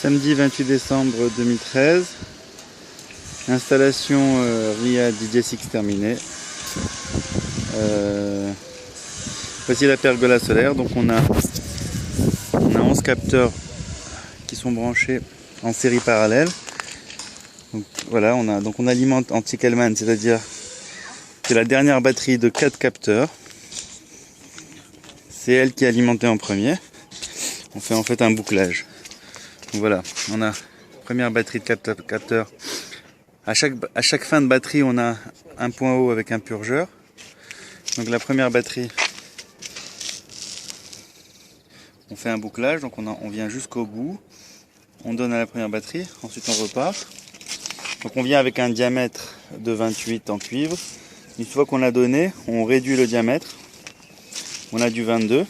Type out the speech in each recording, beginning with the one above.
Samedi 28 décembre 2013. Installation RIA DJ6 terminée. Voici la pergola solaire. Donc on a 11 capteurs qui sont branchés en série parallèle. Donc voilà, on alimente en Tickelman, c'est-à-dire que la dernière batterie de 4 capteurs, c'est elle qui est alimentée en premier. On fait en fait un bouclage. Donc voilà, on a première batterie de 4 capteurs. À chaque fin de batterie, on a un point haut avec un purgeur. Donc la première batterie, on fait un bouclage, donc on vient jusqu'au bout. On donne à la première batterie, ensuite on repart. Donc on vient avec un diamètre de 28 en cuivre. Une fois qu'on l'a donné, on réduit le diamètre. On a du 22.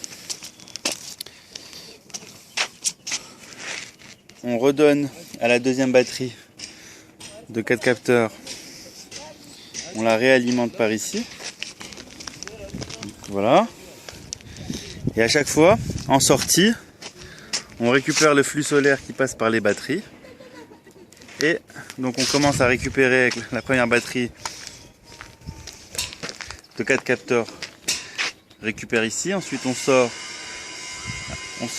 On redonne à la deuxième batterie de 4 capteurs. On la réalimente par ici. Voilà. Et à chaque fois, en sortie, on récupère le flux solaire qui passe par les batteries. Et donc on commence à récupérer avec la première batterie de 4 capteurs. Récupère ici. Ensuite on sort,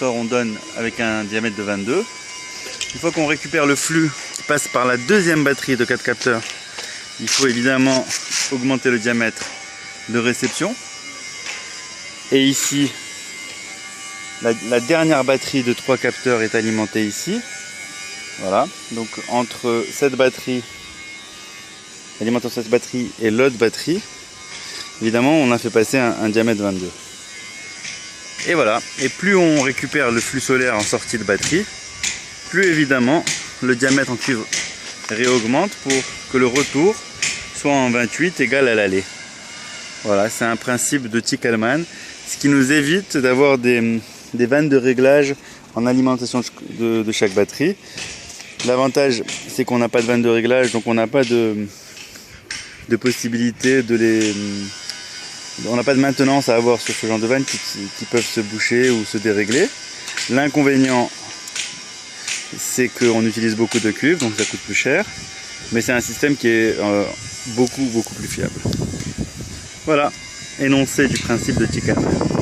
on donne avec un diamètre de 22. Une fois qu'on récupère le flux qui passe par la deuxième batterie de 4 capteurs, il faut évidemment augmenter le diamètre de réception. Et ici, la dernière batterie de 3 capteurs est alimentée ici. Voilà, donc entre cette batterie, l'alimentation de cette batterie et l'autre batterie, évidemment on a fait passer un diamètre 22. Et voilà, et plus on récupère le flux solaire en sortie de batterie, plus évidemment le diamètre en cuivre réaugmente pour que le retour soit en 28 égal à l'aller. Voilà, c'est un principe de Tickelman, ce qui nous évite d'avoir des vannes de réglage en alimentation de chaque batterie. L'avantage, c'est qu'on n'a pas de vanne de réglage, donc on n'a pas de possibilité on n'a pas de maintenance à avoir sur ce genre de vannes qui peuvent se boucher ou se dérégler. L'inconvénient, c'est qu'on utilise beaucoup de cuivre, donc ça coûte plus cher, mais c'est un système qui est beaucoup plus fiable. Voilà, énoncé du principe de Tickelman.